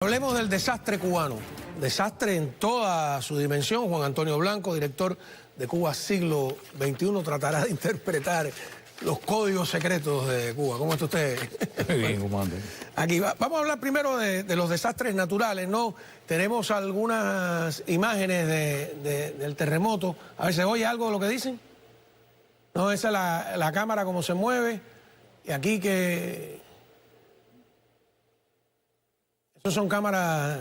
Hablemos del desastre cubano, desastre en toda su dimensión. Juan Antonio Blanco, director de Cuba Siglo XXI, tratará de interpretar los códigos secretos de Cuba. ¿Cómo está usted? Muy bien, comandante. Aquí vamos a hablar primero de los desastres naturales, ¿no? Tenemos algunas imágenes del terremoto. A ver, ¿se oye algo de lo que dicen? No, esa es la cámara como se mueve. Y aquí que... Esas son cámaras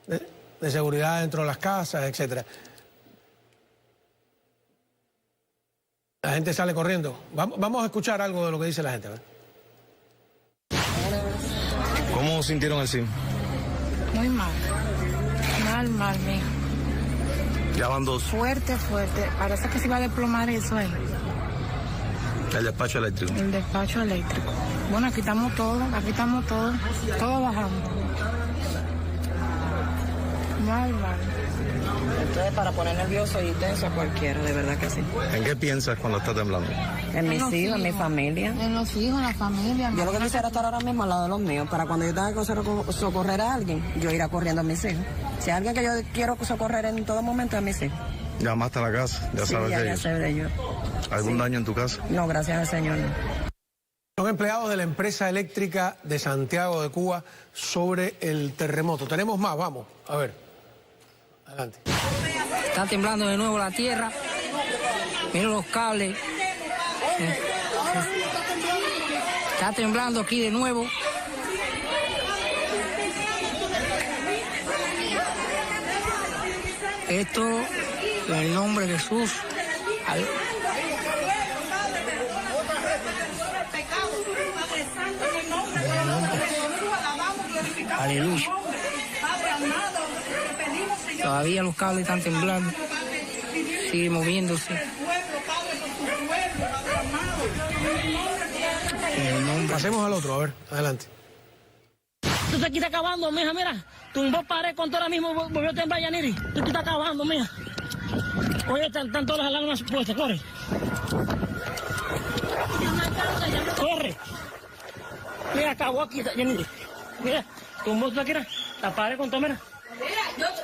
de seguridad dentro de las casas, etcétera. La gente sale corriendo. Vamos a escuchar algo de lo que dice la gente. ¿Verdad? ¿Cómo sintieron el sismo? Muy mal. Mal, mijo. Ya van dos. Fuerte. Parece que se va a desplomar eso ahí. El despacho eléctrico. El despacho eléctrico. Bueno, aquí estamos todos. Todo bajamos. Mal. Entonces, para poner nervioso y tenso a cualquiera, de verdad que sí. ¿En qué piensas cuando está temblando? En mis hijos, en mi familia. En los hijos, en la familia. Yo lo que quisiera estar ahora mismo al lado de los míos, para cuando yo tenga que socorrer a alguien, yo irá corriendo a mis hijos. Si hay alguien que yo quiero socorrer en todo momento, es a mis hijos. Llamaste a la casa, ya Sí, sabes de ya ellos. sé de ellos. ¿Algún Sí. daño en tu casa? No, gracias al Señor, no. Son empleados de la empresa eléctrica de Santiago de Cuba sobre el terremoto. Tenemos más, vamos, a ver. Adelante. Está temblando de nuevo la tierra. Miren los cables. Está temblando aquí de nuevo. Esto, en el nombre de Jesús. Aleluya. Todavía los cables están temblando. Sigue moviéndose. Pasemos al otro, a ver, adelante. Tú te estás acabando, mija, mira. Tumbó pared con todo ahora mismo, volvió a temblar Yaniri. Tú te estás acabando, mija. Oye, están todas las alarmas puestas, corre. Corre. Mira, acabó aquí, Yaniri. Mira, tumbó tú aquí, la pared con todo, mira.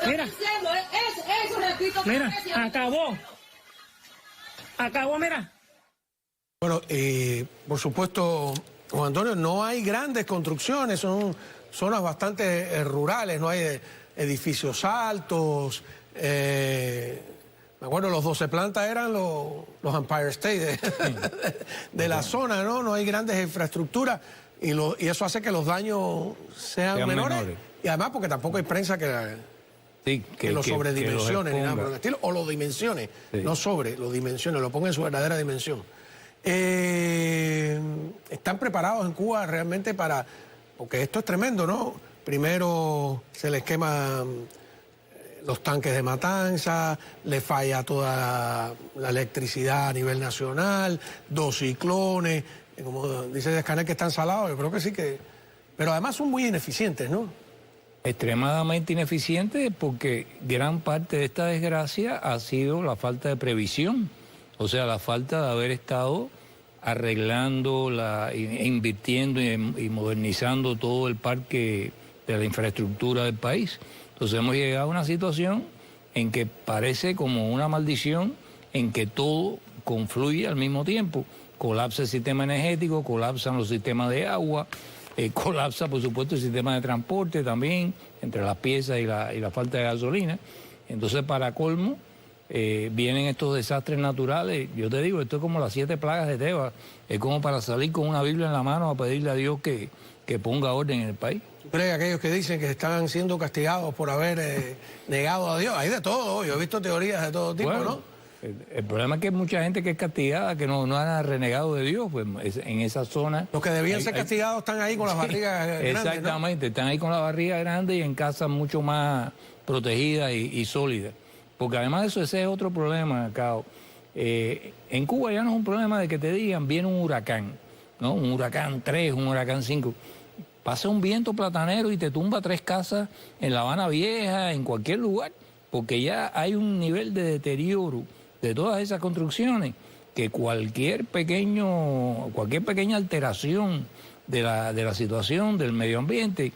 Mira, eso repito. Mira, acabó, mira. Bueno, por supuesto, Juan Antonio, no hay grandes construcciones, son zonas bastante rurales, no hay edificios altos. Me acuerdo, los 12 plantas eran los Empire State de la zona, ¿no? No hay grandes infraestructuras y eso hace que los daños sean menores. Y además porque tampoco hay prensa que lo sobredimensione ni nada por el estilo, o lo dimensione, sí. No sobre, lo dimensione, lo ponga en su verdadera dimensión. ¿Están preparados en Cuba realmente para...? Porque esto es tremendo, ¿no? Primero se les queman los tanques de matanza, le falla toda la electricidad a nivel nacional, 2 ciclones, como dice Descanel que están salados, yo creo que sí que... Pero además son muy ineficientes, ¿no? Extremadamente ineficiente porque gran parte de esta desgracia ha sido la falta de previsión, o sea, la falta de haber estado arreglando, invirtiendo y modernizando todo el parque de la infraestructura del país. Entonces hemos llegado a una situación en que parece como una maldición, en que todo confluye al mismo tiempo. Colapsa el sistema energético, colapsan los sistemas de agua, colapsa, por supuesto, el sistema de transporte también, entre las piezas y la falta de gasolina. Entonces, para colmo, vienen estos desastres naturales. Yo te digo, esto es como las 7 plagas de Tebas. Es como para salir con una Biblia en la mano a pedirle a Dios que ponga orden en el país. ¿Tú crees que aquellos que dicen que están siendo castigados por haber negado a Dios? Hay de todo, yo he visto teorías de todo tipo, bueno, ¿no? El problema es que hay mucha gente que es castigada, que no han renegado de Dios, pues en esa zona... Los que debían ser castigados están ahí con las barrigas grandes, exactamente, ¿no? Están ahí con la barriga grande y en casas mucho más protegidas y sólidas. Porque además de eso, ese es otro problema, Cao. En Cuba ya no es un problema de que te digan, viene un huracán, ¿no? Un huracán 3, un huracán 5. Pasa un viento platanero y te tumba 3 casas en La Habana Vieja, en cualquier lugar, porque ya hay un nivel de deterioro de todas esas construcciones que cualquier pequeña alteración de la situación del medio ambiente,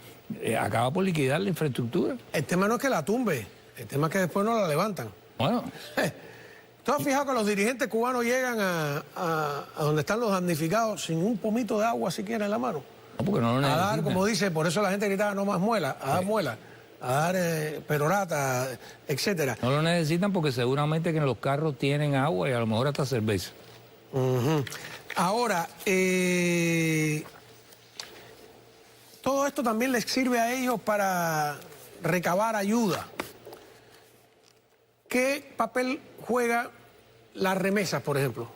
acaba por liquidar la infraestructura. El tema no es que la tumbe, el tema es que después no la levantan. Bueno, ¿Tú has fijado que los dirigentes cubanos llegan a donde están los damnificados sin un pomito de agua siquiera en la mano? no, porque no lo A necesitan. dar, como dice, por eso la gente gritaba no más muela, a dar muela, a dar perorata, etcétera. No lo necesitan porque seguramente que en los carros tienen agua y a lo mejor hasta cerveza. Ahora, todo esto también les sirve a ellos para recabar ayuda. ¿Qué papel juega las remesas, por ejemplo?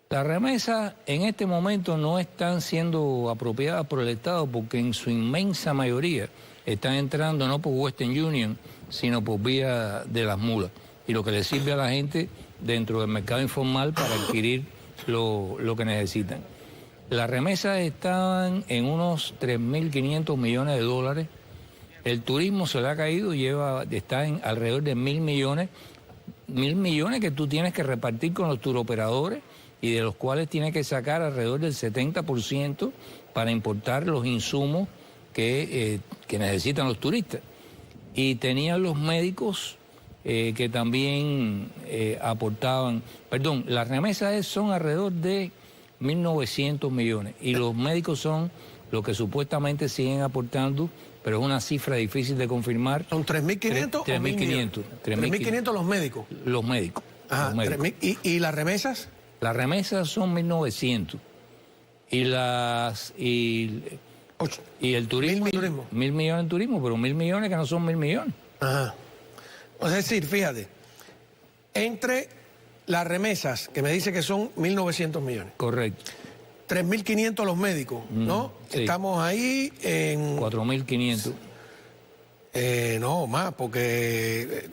Las remesas en este momento no están siendo apropiadas por el Estado porque en su inmensa mayoría están entrando no por Western Union, sino por vía de las mulas. Y lo que le sirve a la gente dentro del mercado informal para adquirir lo que necesitan. Las remesas están en unos 3.500 millones de dólares. El turismo se le ha caído, está en alrededor de 1.000 millones. 1.000 millones que tú tienes que repartir con los turoperadores y de los cuales tienes que sacar alrededor del 70% para importar los insumos que necesitan los turistas. Y tenían los médicos que también aportaban, perdón, las remesas son alrededor de 1.900 millones y los médicos son los que supuestamente siguen aportando, pero es una cifra difícil de confirmar. ¿Son 3.500 o 3.500. 3.500 los médicos. Los médicos. Ajá, los médicos. ¿Y las remesas? Las remesas son 1.900 y el turismo, 1.000 1.000 millones en turismo, pero 1.000 millones que no son 1.000 millones. Ajá. Es decir, fíjate, entre las remesas, que me dice que son 1.900 millones. Correcto. 3.500 los médicos, ¿no? Sí. Estamos ahí en... 4.500. No, más, porque...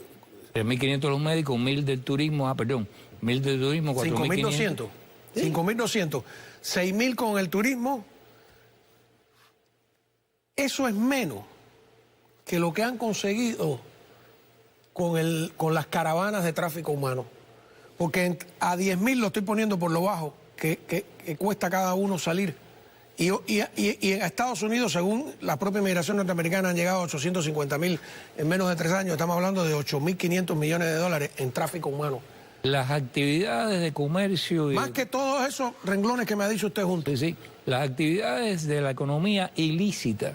3.500 los médicos, 1.000 del turismo, 1.000 del turismo, 4.500. 5.200. 6.000 con el turismo. Eso es menos que lo que han conseguido con las caravanas de tráfico humano. Porque a 10.000 lo estoy poniendo por lo bajo, que cuesta cada uno salir. Y en Estados Unidos, según la propia migración norteamericana, han llegado a 850.000 en menos de 3 años. Estamos hablando de 8.500 millones de dólares en tráfico humano. Las actividades de comercio... Más que todos esos renglones que me ha dicho usted juntos. Sí, las actividades de la economía ilícita,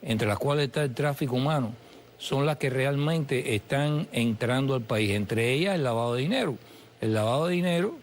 entre las cuales está el tráfico humano, son las que realmente están entrando al país. Entre ellas el lavado de dinero. El lavado de dinero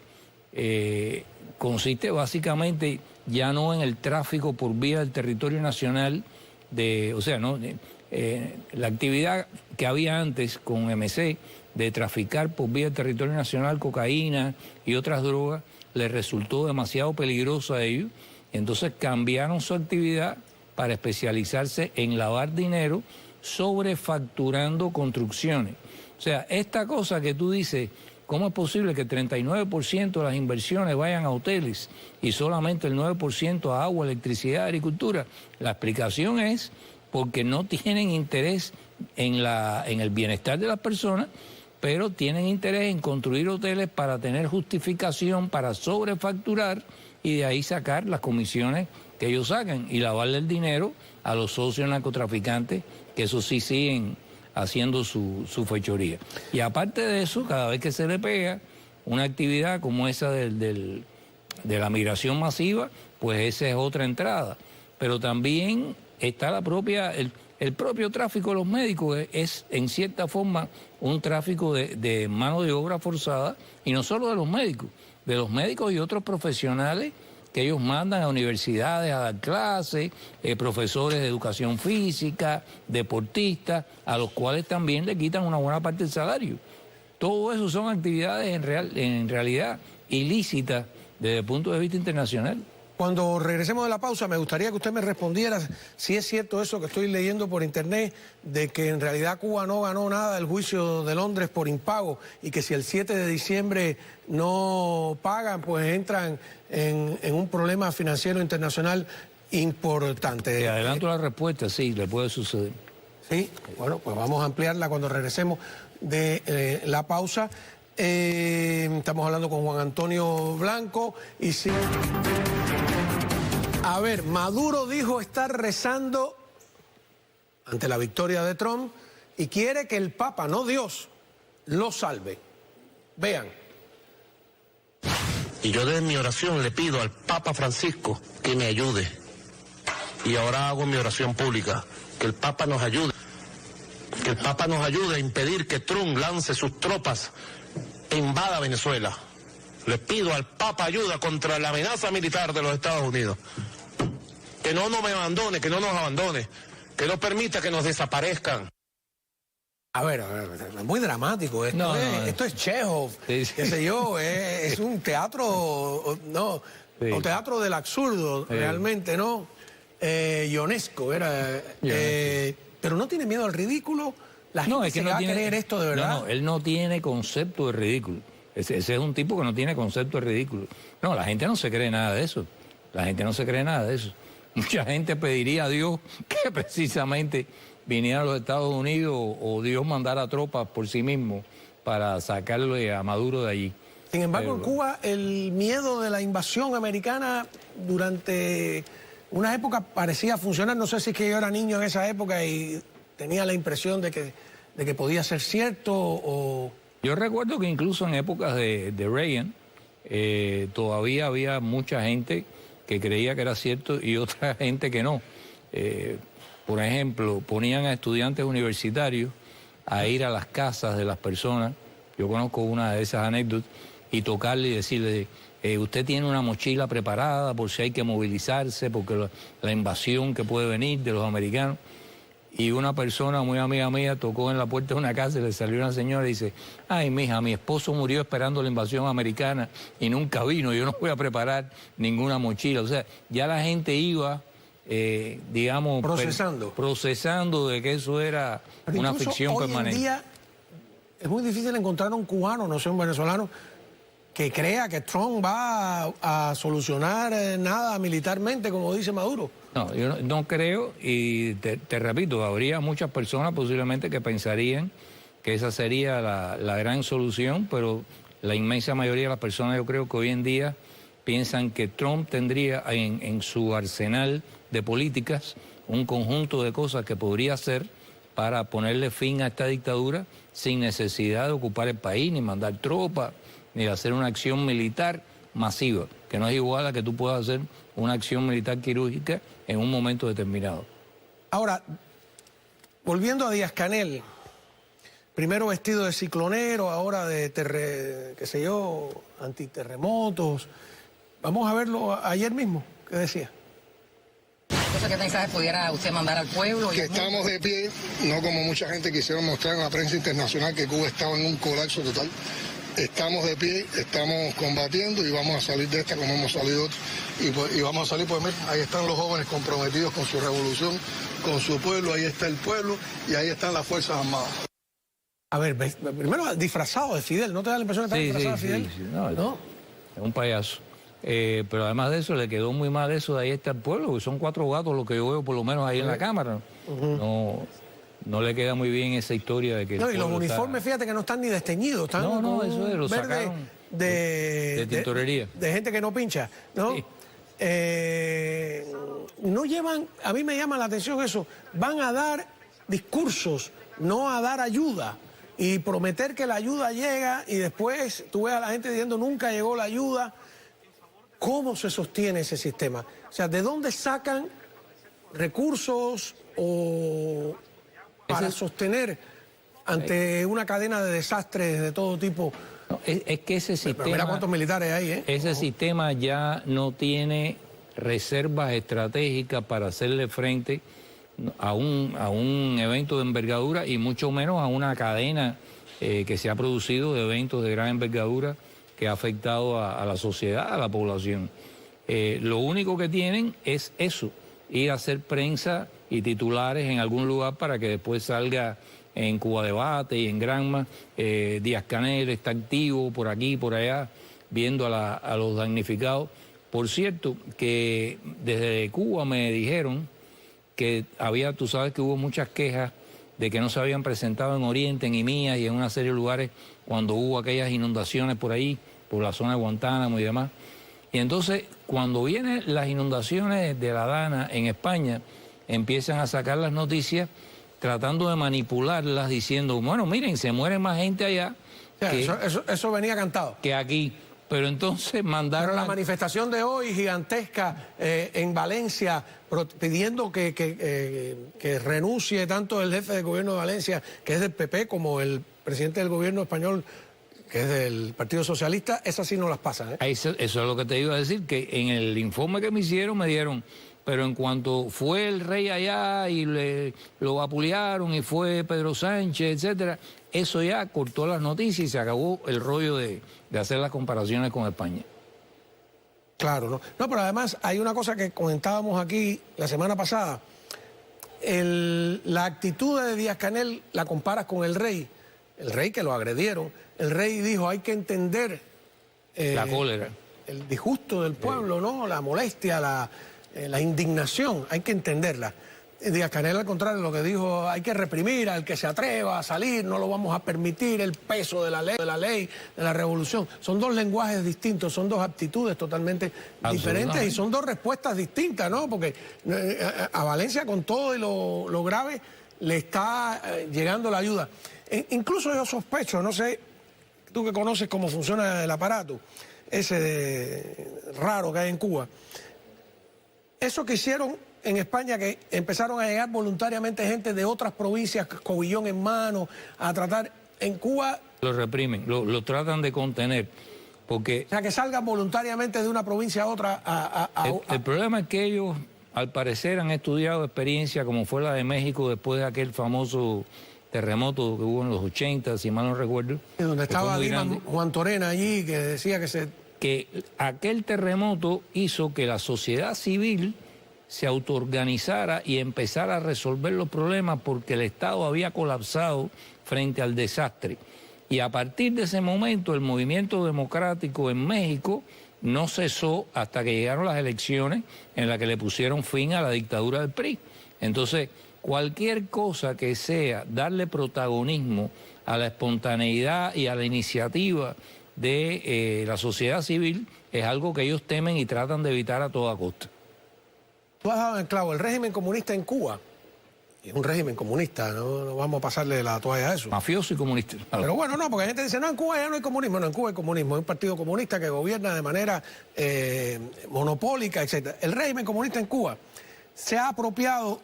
consiste básicamente ya no en el tráfico por vía del territorio nacional, la actividad que había antes con MC de traficar por vía del territorio nacional cocaína y otras drogas, les resultó demasiado peligroso a ellos. Entonces cambiaron su actividad para especializarse en lavar dinero sobrefacturando construcciones. O sea, esta cosa que tú dices, ¿cómo es posible que el 39% de las inversiones vayan a hoteles y solamente el 9% a agua, electricidad, agricultura? La explicación es porque no tienen interés en el bienestar de las personas, pero tienen interés en construir hoteles para tener justificación, para sobrefacturar y de ahí sacar las comisiones que ellos sacan y lavarle el dinero a los socios narcotraficantes, que eso sí siguen haciendo su fechoría. Y aparte de eso, cada vez que se le pega una actividad como esa de la migración masiva, pues esa es otra entrada. Pero también está el propio tráfico de los médicos, es en cierta forma un tráfico de mano de obra forzada, y no solo de los médicos y otros profesionales que ellos mandan a universidades a dar clases, profesores de educación física, deportistas, a los cuales también le quitan una buena parte del salario. Todo eso son actividades en realidad ilícitas desde el punto de vista internacional. Cuando regresemos de la pausa, me gustaría que usted me respondiera si es cierto eso que estoy leyendo por internet, de que en realidad Cuba no ganó nada del juicio de Londres por impago y que si el 7 de diciembre no pagan, pues entran en un problema financiero internacional importante. Te adelanto la respuesta, sí, le puede suceder. Sí, bueno, pues vamos a ampliarla cuando regresemos de la pausa. Estamos hablando con Juan Antonio Blanco y sí. A ver, Maduro dijo estar rezando ante la victoria de Trump y quiere que el Papa, no Dios, lo salve. Vean. Y yo desde mi oración le pido al Papa Francisco que me ayude. Y ahora hago mi oración pública, que el Papa nos ayude. Que el Papa nos ayude a impedir que Trump lance sus tropas e invada Venezuela. Le pido al Papa ayuda contra la amenaza militar de los Estados Unidos. Que no nos abandone, que no nos abandone, que no permita que nos desaparezcan. A ver, es muy dramático esto. Esto es Chekhov, sí, sí. Qué sé yo, es un teatro, no, Sí. o teatro del absurdo, realmente, ¿no? Ionesco era, pero no tiene miedo al ridículo. La gente se va a creer esto de verdad. No, él no tiene concepto de ridículo. Ese es un tipo que no tiene concepto de ridículo. No, la gente no se cree nada de eso. La gente no se cree nada de eso. Mucha gente pediría a Dios que precisamente viniera a los Estados Unidos o Dios mandara tropas por sí mismo para sacarle a Maduro de allí. Sin embargo, en Cuba el miedo de la invasión americana durante una época parecía funcionar. No sé si es que yo era niño en esa época y tenía la impresión de que podía ser cierto o... Yo recuerdo que incluso en épocas de Reagan todavía había mucha gente que creía que era cierto y otra gente que no. Por ejemplo, ponían a estudiantes universitarios a ir a las casas de las personas, yo conozco una de esas anécdotas, y tocarle y decirle, usted tiene una mochila preparada por si hay que movilizarse, porque la invasión que puede venir de los americanos. Y una persona muy amiga mía tocó en la puerta de una casa y le salió una señora y dice, ay, mija, mi esposo murió esperando la invasión americana y nunca vino, yo no voy a preparar ninguna mochila. O sea, ya la gente iba, digamos... procesando de que eso era una ficción permanente. Hoy en día es muy difícil encontrar un cubano, no sé, un venezolano, que crea que Trump va a solucionar nada militarmente, como dice Maduro. No, yo no creo, y te repito, habría muchas personas posiblemente que pensarían que esa sería la gran solución, pero la inmensa mayoría de las personas yo creo que hoy en día piensan que Trump tendría en su arsenal de políticas un conjunto de cosas que podría hacer para ponerle fin a esta dictadura sin necesidad de ocupar el país, ni mandar tropas, ni de hacer una acción militar masiva, que no es igual a que tú puedas hacer una acción militar quirúrgica en un momento determinado. Ahora, volviendo a Díaz-Canel, primero vestido de ciclonero, ahora de, qué sé yo, antiterremotos. Vamos a verlo ayer mismo, ¿qué decía? ¿Qué mensaje pudiera usted mandar al pueblo? Que estamos de pie, no como mucha gente quisiera mostrar en la prensa internacional que Cuba estaba en un colapso total. Estamos de pie, estamos combatiendo y vamos a salir de esta como hemos salido y vamos a salir, pues ahí están los jóvenes comprometidos con su revolución, con su pueblo, ahí está el pueblo y ahí están las Fuerzas Armadas. A ver, primero disfrazado de Fidel, ¿no te da la impresión de estar disfrazado de Fidel? Sí. No, es un payaso. Pero además de eso le quedó muy mal eso de ahí está el pueblo, que son 4 gatos lo que yo veo por lo menos ahí en la cámara. No le queda muy bien esa historia de que... No, y los uniformes, fíjate que no están ni desteñidos. Están eso es, lo sacaron de tintorería. De gente que no pincha, ¿no? Sí. No llevan, a mí me llama la atención eso, van a dar discursos, no a dar ayuda. Y prometer que la ayuda llega y después tú ves a la gente diciendo nunca llegó la ayuda. ¿Cómo se sostiene ese sistema? O sea, ¿de dónde sacan recursos para sostener ante una cadena de desastres de todo tipo? No, es que ese sistema... Pero mira cuántos militares hay, ¿eh? Ese sistema ya no tiene reservas estratégicas para hacerle frente a un evento de envergadura y mucho menos a una cadena que se ha producido de eventos de gran envergadura que ha afectado a la sociedad, a la población. Lo único que tienen es eso, ir a hacer prensa y titulares en algún lugar para que después salga en Cuba Debate y en Granma, Díaz-Canel está activo por aquí, por allá, viendo a los damnificados. Por cierto, que desde Cuba me dijeron que tú sabes que hubo muchas quejas de que no se habían presentado en Oriente, en Imía y en una serie de lugares cuando hubo aquellas inundaciones por ahí, por la zona de Guantánamo y demás. Y entonces, cuando vienen las inundaciones de la Dana en España, empiezan a sacar las noticias tratando de manipularlas, diciendo, bueno, miren, se muere más gente allá eso venía cantado. Que aquí. Pero entonces mandaron... Pero la manifestación de hoy, gigantesca, en Valencia, pidiendo que renuncie tanto el jefe de gobierno de Valencia, que es del PP, como el presidente del gobierno español, que es del Partido Socialista, esas sí no las pasan, ¿eh? Eso es lo que te iba a decir, que en el informe que me hicieron me dieron, pero en cuanto fue el rey allá y lo vapulearon y fue Pedro Sánchez, etcétera, eso ya cortó las noticias y se acabó el rollo de hacer las comparaciones con España. Claro, no, pero además hay una cosa que comentábamos aquí la semana pasada. La actitud de Díaz-Canel la comparas con el rey que lo agredieron. El rey dijo, hay que entender la cólera, el disgusto del pueblo, ¿no? La molestia, la indignación, hay que entenderla. Díaz-Canel, al contrario, lo que dijo, hay que reprimir al que se atreva a salir, no lo vamos a permitir, el peso de la ley, de la revolución. Son dos lenguajes distintos, son dos actitudes totalmente diferentes y son dos respuestas distintas, ¿no? Porque a Valencia, con todo y lo grave, le está llegando la ayuda. Incluso yo sospecho, no sé, tú que conoces cómo funciona el aparato, ese raro que hay en Cuba, eso que hicieron en España, que empezaron a llegar voluntariamente gente de otras provincias, cobillón en mano, a tratar, en Cuba... Lo reprimen, lo tratan de contener, porque... O sea, que salgan voluntariamente de una provincia a otra El problema es que ellos, al parecer, han estudiado experiencias como fue la de México después de aquel famoso terremoto que hubo en los 80, si mal no recuerdo. Donde estaba Juan Torena allí, que decía que aquel terremoto hizo que la sociedad civil se autoorganizara y empezara a resolver los problemas porque el Estado había colapsado frente al desastre. Y a partir de ese momento el movimiento democrático en México no cesó hasta que llegaron las elecciones en las que le pusieron fin a la dictadura del PRI. Entonces, cualquier cosa que sea darle protagonismo a la espontaneidad y a la iniciativa de la sociedad civil es algo que ellos temen y tratan de evitar a toda costa. Tú has dado en clavo, el régimen comunista en Cuba, es un régimen comunista, no vamos a pasarle la toalla a eso. Mafioso y comunista. Pero bueno, no, porque la gente dice, no, en Cuba ya no hay comunismo. No, en Cuba hay comunismo, es un partido comunista que gobierna de manera monopólica, etc. El régimen comunista en Cuba se ha apropiado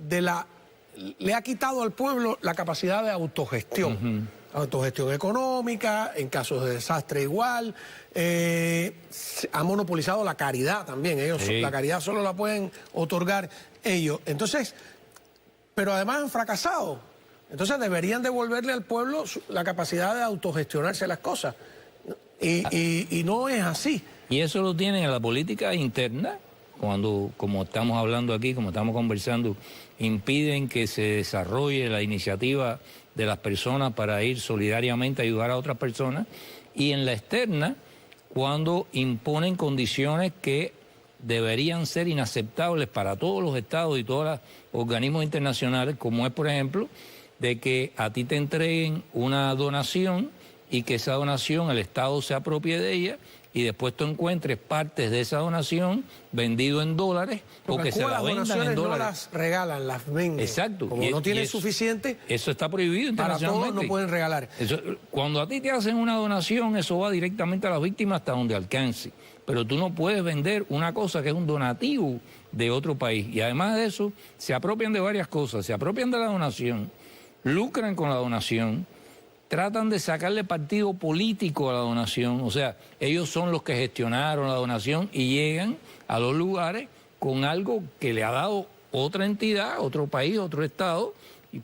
le ha quitado al pueblo la capacidad de autogestión. Autogestión económica, en casos de desastre igual, ha monopolizado la caridad también, la caridad solo la pueden otorgar ellos. Entonces, pero además han fracasado. Entonces deberían devolverle al pueblo la capacidad de autogestionarse las cosas. Y no es así. Y eso lo tienen en la política interna, cuando, como estamos hablando aquí, como estamos conversando, impiden que se desarrolle la iniciativa de las personas para ir solidariamente a ayudar a otras personas, y en la externa, cuando imponen condiciones que deberían ser inaceptables para todos los estados y todos los organismos internacionales, como es, por ejemplo, de que a ti te entreguen una donación y que esa donación el Estado se apropie de ella y después tú encuentres partes de esa donación vendido en dólares o que se la vendan en dólares. No las regalan, las venden. Exacto. Como no tienen suficiente. Eso está prohibido internacionalmente. Para todos no pueden regalar. Cuando a ti te hacen una donación, eso va directamente a las víctimas hasta donde alcance. Pero tú no puedes vender una cosa que es un donativo de otro país. Y además de eso, se apropian de varias cosas. Se apropian de la donación, lucran con la donación, tratan de sacarle partido político a la donación, o sea, ellos son los que gestionaron la donación y llegan a los lugares con algo que le ha dado otra entidad, otro país, otro estado,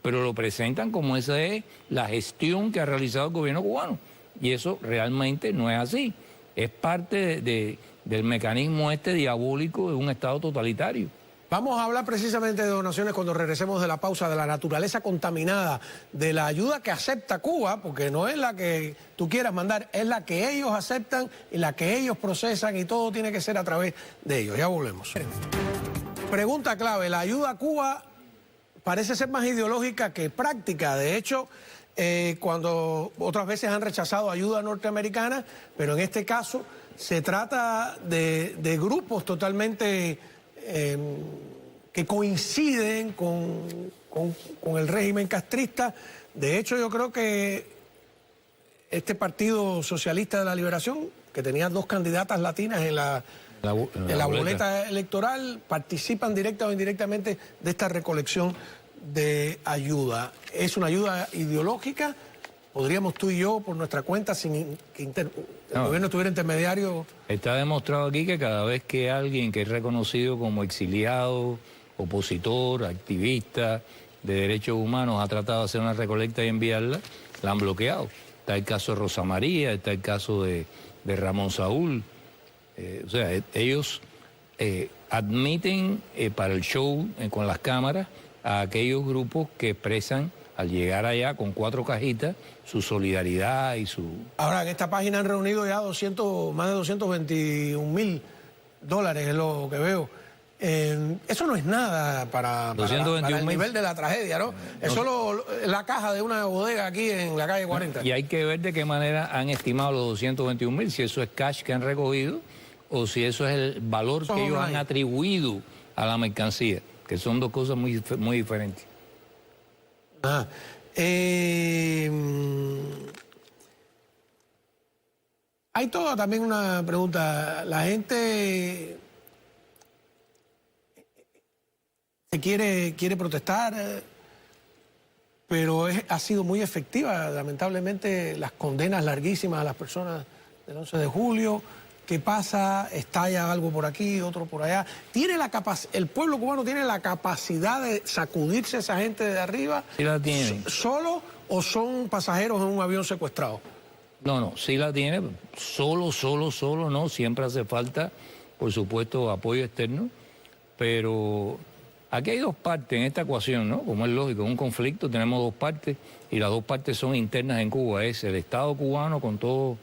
pero lo presentan como esa es la gestión que ha realizado el gobierno cubano. Y eso realmente no es así, es parte del mecanismo diabólico de un estado totalitario. Vamos a hablar precisamente de donaciones cuando regresemos de la pausa, de la naturaleza contaminada, de la ayuda que acepta Cuba, porque no es la que tú quieras mandar, es la que ellos aceptan y la que ellos procesan y todo tiene que ser a través de ellos. Ya volvemos. Pregunta clave, la ayuda a Cuba parece ser más ideológica que práctica. De hecho, cuando otras veces han rechazado ayuda norteamericana, pero en este caso se trata de grupos totalmente que coinciden con el régimen castrista. De hecho, yo creo que este Partido Socialista de la Liberación, que tenía 2 candidatas latinas en la boleta electoral, participan directa o indirectamente de esta recolección de ayuda. Es una ayuda ideológica. ¿Podríamos tú y yo, por nuestra cuenta, sin que el gobierno tuviera intermediario? Está demostrado aquí que cada vez que alguien que es reconocido como exiliado, opositor, activista de derechos humanos ha tratado de hacer una recolecta y enviarla, la han bloqueado. Está el caso de Rosa María, está el caso de Ramón Saúl. O sea, ellos admiten para el show con las cámaras a aquellos grupos que expresan al llegar allá con 4 cajitas su solidaridad y su... Ahora, en esta página han reunido ya más de $221,000, es lo que veo. Eso no es nada para el nivel de la tragedia, ¿no? Es solo la caja de una bodega aquí en la calle 40. Y hay que ver de qué manera han estimado los 221,000, si eso es cash que han recogido o si eso es el valor que ellos han atribuido a la mercancía, que son 2 cosas muy diferentes. Hay toda también una pregunta. La gente quiere protestar, pero ha sido muy efectiva, lamentablemente, las condenas larguísimas a las personas del 11 de julio. ¿Qué pasa? Estalla algo por aquí, otro por allá. ¿El pueblo cubano tiene la capacidad de sacudirse a esa gente de arriba? Sí la tiene. ¿Solo o son pasajeros en un avión secuestrado? No, sí la tiene. Solo no. Siempre hace falta, por supuesto, apoyo externo. Pero aquí hay 2 partes en esta ecuación, ¿no? Como es lógico, en un conflicto tenemos 2 partes y las 2 partes son internas en Cuba. Es el Estado cubano con todos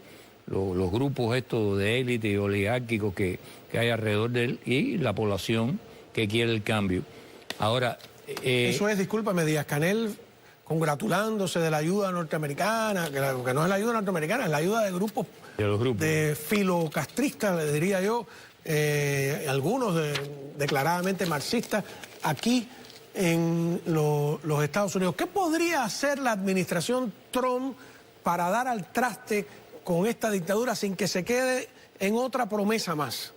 los grupos estos de élite y oligárquicos que hay alrededor de él y la población que quiere el cambio. Ahora... Eso es, discúlpame, Díaz-Canel congratulándose de la ayuda norteamericana, que no es la ayuda norteamericana, es la ayuda de grupos de filocastristas, le diría yo, algunos declaradamente marxistas, aquí en los Estados Unidos. ¿Qué podría hacer la administración Trump para dar al traste con esta dictadura sin que se quede en otra promesa más?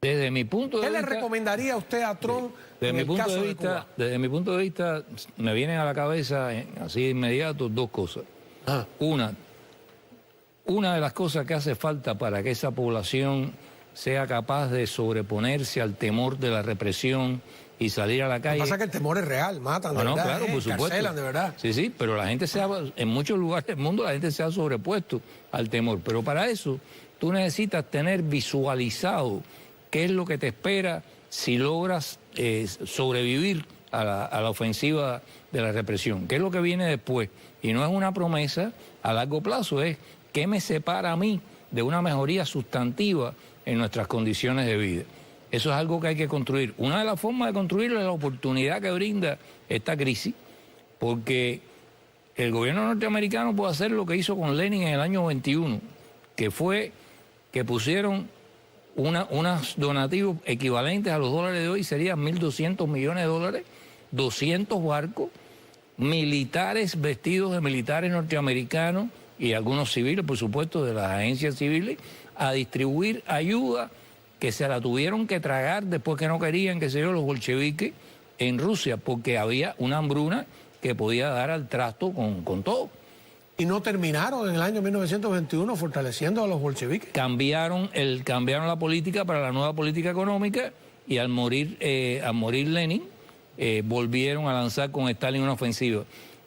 Desde mi punto de vista... ¿Qué le recomendaría a usted a Trump en el caso de Cuba? Desde mi punto de vista, me vienen a la cabeza, así de inmediato, 2 cosas. Una de las cosas que hace falta para que esa población sea capaz de sobreponerse al temor de la represión y salir a la calle... Lo que pasa es que el temor es real, matan de verdad, claro, por supuesto. Encarcelan de verdad. Sí, pero la gente en muchos lugares del mundo la gente se ha sobrepuesto al temor. Pero para eso tú necesitas tener visualizado qué es lo que te espera si logras sobrevivir a la ofensiva de la represión. ¿Qué es lo que viene después? Y no es una promesa a largo plazo, es qué me separa a mí de una mejoría sustantiva en nuestras condiciones de vida. Eso es algo que hay que construir. Una de las formas de construirlo es la oportunidad que brinda esta crisis, porque el gobierno norteamericano puede hacer lo que hizo con Lenin en el año 21, que fue que pusieron unos donativos equivalentes a los dólares de hoy, serían $1.200 millones, 200 barcos, militares vestidos de militares norteamericanos y algunos civiles, por supuesto, de las agencias civiles, a distribuir ayuda que se la tuvieron que tragar después que no querían, qué sé yo, los bolcheviques en Rusia, porque había una hambruna que podía dar al trasto con todo. ¿Y no terminaron en el año 1921 fortaleciendo a los bolcheviques? Cambiaron la política para la nueva política económica y al morir Lenin, volvieron a lanzar con Stalin una ofensiva.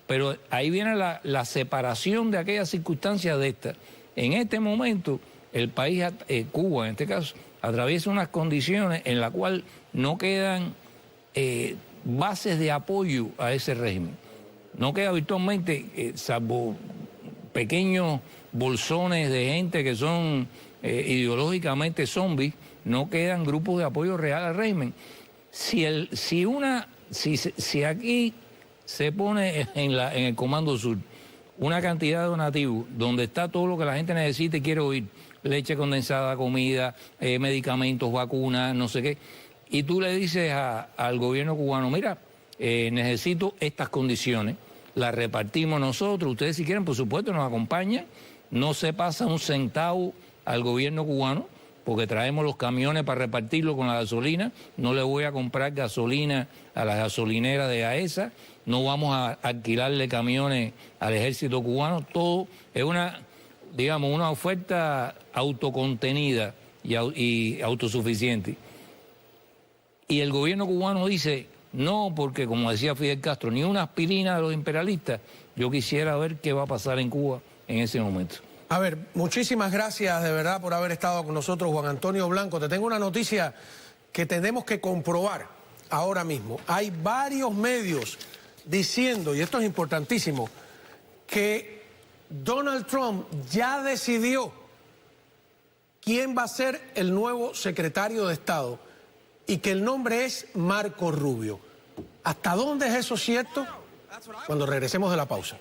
Pero ahí viene la separación de aquellas circunstancias de esta. En este momento, el país, Cuba en este caso, atraviesa unas condiciones en las cuales no quedan bases de apoyo a ese régimen. No queda virtualmente, salvo pequeños bolsones de gente que son ideológicamente zombies, no quedan grupos de apoyo real al régimen. Si aquí se pone en el Comando Sur una cantidad de donativos donde está todo lo que la gente necesita y quiere oír, leche condensada, comida, medicamentos, vacunas, no sé qué, y tú le dices al gobierno cubano, mira, necesito estas condiciones, las repartimos nosotros, ustedes si quieren, por supuesto, nos acompañan, no se pasa un centavo al gobierno cubano, porque traemos los camiones para repartirlo con la gasolina, no le voy a comprar gasolina a las gasolineras de AESA, no vamos a alquilarle camiones al ejército cubano, todo es una, digamos, una oferta autocontenida y autosuficiente. Y el gobierno cubano dice, no, porque como decía Fidel Castro, ni una aspirina de los imperialistas. Yo quisiera ver qué va a pasar en Cuba en ese momento. A ver, muchísimas gracias de verdad por haber estado con nosotros, Juan Antonio Blanco. Te tengo una noticia que tenemos que comprobar ahora mismo. Hay varios medios diciendo, y esto es importantísimo, que Donald Trump ya decidió quién va a ser el nuevo secretario de Estado y que el nombre es Marco Rubio. ¿Hasta dónde es eso cierto? Cuando regresemos de la pausa.